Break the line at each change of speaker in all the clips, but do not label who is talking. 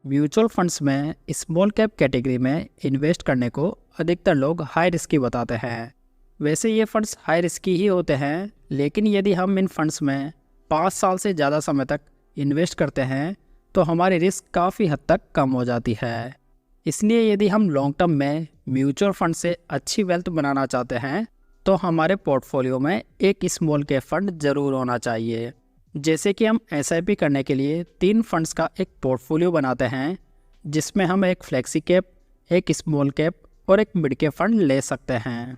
Mutual funds में small cap category में invest करने को अधिकतर लोग हाई रिस्की बताते हैं। वैसे ये फंड्स हाई रिस्की ही होते हैं, लेकिन यदि हम इन फंड्स में 5 साल से ज़्यादा समय तक इन्वेस्ट करते हैं तो हमारी रिस्क काफ़ी हद तक कम हो जाती है। इसलिए यदि हम लॉन्ग टर्म में म्यूचुअल फंड से अच्छी वेल्थ बनाना चाहते हैं तो हमारे पोर्टफोलियो में एक स्मॉल कैप फंड ज़रूर होना चाहिए। जैसे कि हम SIP करने के लिए 3 फंड्स का एक पोर्टफोलियो बनाते हैं, जिसमें हम एक फ्लेक्सी कैप, एक स्मॉल कैप और एक मिड कैप फंड ले सकते हैं।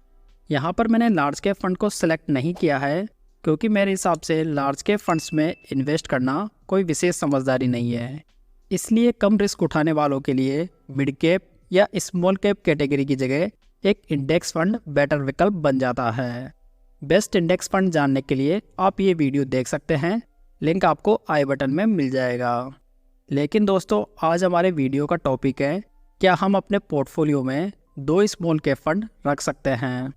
यहाँ पर मैंने लार्ज कैप फंड को सिलेक्ट नहीं किया है, क्योंकि मेरे हिसाब से लार्ज कैप फंड्स में इन्वेस्ट करना कोई विशेष समझदारी नहीं है। इसलिए कम रिस्क उठाने वालों के लिए मिड कैप या स्मॉल कैप कैटेगरी की जगह एक इंडेक्स फंड बेटर विकल्प बन जाता है। बेस्ट इंडेक्स फंड जानने के लिए आप ये वीडियो देख सकते हैं, लिंक आपको आई बटन में मिल जाएगा। लेकिन दोस्तों, आज हमारे वीडियो का टॉपिक है, क्या हम अपने पोर्टफोलियो में 2 स्मॉल कैप फंड रख सकते हैं।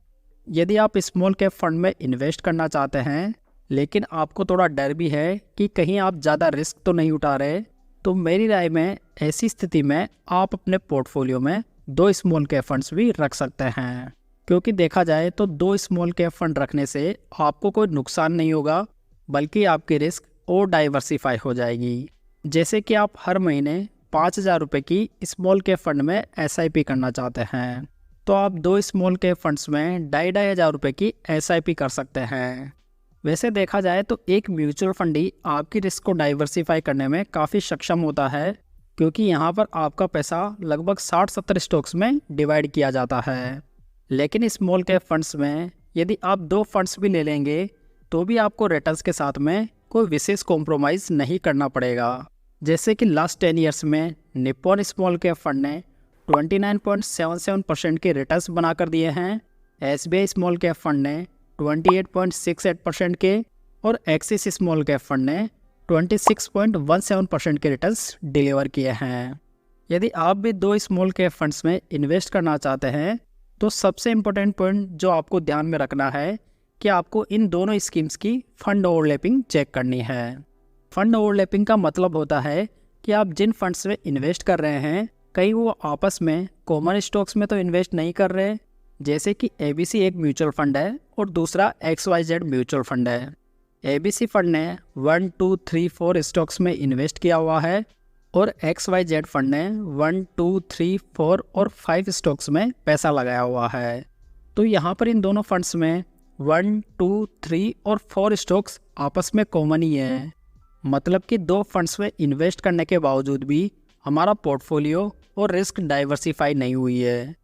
यदि आप स्मॉल कैप फंड में इन्वेस्ट करना चाहते हैं, लेकिन आपको थोड़ा डर भी है कि कहीं आप ज़्यादा रिस्क तो नहीं उठा रहे, तो मेरी राय में ऐसी स्थिति में आप अपने पोर्टफोलियो में 2 स्मॉल कैप फंड्स भी रख सकते हैं। क्योंकि देखा जाए तो 2 स्मॉल कैप फंड रखने से आपको कोई नुकसान नहीं होगा, बल्कि आपकी रिस्क और डाइवर्सिफाई हो जाएगी। जैसे कि आप हर महीने 5,000 रुपये की स्मॉल कैप फंड में SIP करना चाहते हैं, तो आप 2 स्मॉल कैप फंड्स में 2,500 रुपये की SIP कर सकते हैं। वैसे देखा जाए तो एक म्यूचुअल फंड ही आपकी रिस्क को डाइवर्सिफाई करने में काफ़ी सक्षम होता है, क्योंकि यहाँ पर आपका पैसा लगभग 60-70 स्टॉक्स में डिवाइड किया जाता है। लेकिन स्मॉल कैप फंड्स में यदि आप 2 फंड्स भी ले लेंगे तो भी आपको रिटर्न्स के साथ में कोई विशेष कॉम्प्रोमाइज़ नहीं करना पड़ेगा। जैसे कि लास्ट 10 ईयर्स में निप्पॉन स्मॉल कैप फंड ने 29.77% के रिटर्न्स बनाकर दिए हैं, SBI स्मॉल कैप फंड ने 28.68% के और एक्सिस स्मॉल कैप फंड ने 26.17% के रिटर्न्स डिलीवर किए हैं। यदि आप भी 2 स्मॉल कैप फंड्स में इन्वेस्ट करना चाहते हैं तो सबसे इम्पोर्टेंट पॉइंट जो आपको ध्यान में रखना है कि आपको इन दोनों स्कीम्स की फंड ओवरलैपिंग चेक करनी है। फंड ओवरलैपिंग का मतलब होता है कि आप जिन फंड्स में इन्वेस्ट कर रहे हैं, कहीं वो आपस में कॉमन स्टॉक्स में तो इन्वेस्ट नहीं कर रहे। जैसे कि ABC एक म्यूचुअल फंड है और दूसरा XYZ म्यूचुअल फंड है। ABC फंड ने 1, 2, 3, 4 स्टॉक्स में इन्वेस्ट किया हुआ है और XYZ फंड ने 1, 2, 3, 4 और 5 स्टॉक्स में पैसा लगाया हुआ है। तो यहाँ पर इन दोनों फंड्स में 1, 2, 3 और 4 स्टॉक्स आपस में कॉमन ही है। मतलब कि 2 फंड्स में इन्वेस्ट करने के बावजूद भी हमारा पोर्टफोलियो और रिस्क डाइवर्सिफाई नहीं हुई है।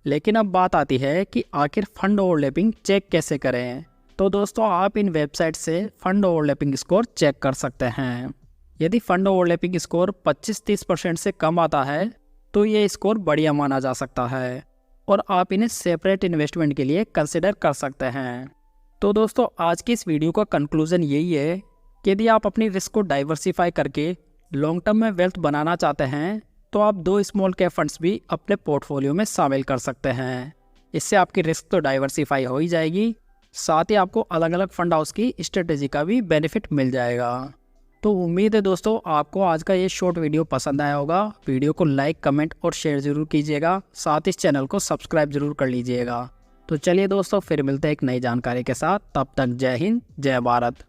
लेकिन अब बात आती है कि आखिर फंड ओवरलैपिंग चेक कैसे करें। तो दोस्तों, आप इन वेबसाइट से फंड ओवरलैपिंग स्कोर चेक कर सकते हैं। यदि फंड ओवरलैपिंग स्कोर 25-30% से कम आता है तो ये स्कोर बढ़िया माना जा सकता है और आप इन्हें सेपरेट इन्वेस्टमेंट के लिए कंसिडर कर सकते हैं। तो दोस्तों, आज की इस वीडियो का कंक्लूजन यही है कि यदि आप अपनी रिस्क को डाइवर्सिफाई करके लॉन्ग टर्म में वेल्थ बनाना चाहते हैं तो आप 2 स्मॉल कैप फंड्स भी अपने पोर्टफोलियो में शामिल कर सकते हैं। इससे आपकी रिस्क तो डाइवर्सिफाई हो ही जाएगी, साथ ही आपको अलग अलग फंड हाउस की स्ट्रेटेजी का भी बेनिफिट मिल जाएगा। तो उम्मीद है दोस्तों, आपको आज का ये शॉर्ट वीडियो पसंद आया होगा। वीडियो को लाइक, कमेंट और शेयर ज़रूर कीजिएगा, साथ ही इस चैनल को सब्सक्राइब ज़रूर कर लीजिएगा। तो चलिए दोस्तों, फिर मिलते हैं एक नई जानकारी के साथ। तब तक जय हिंद, जय भारत।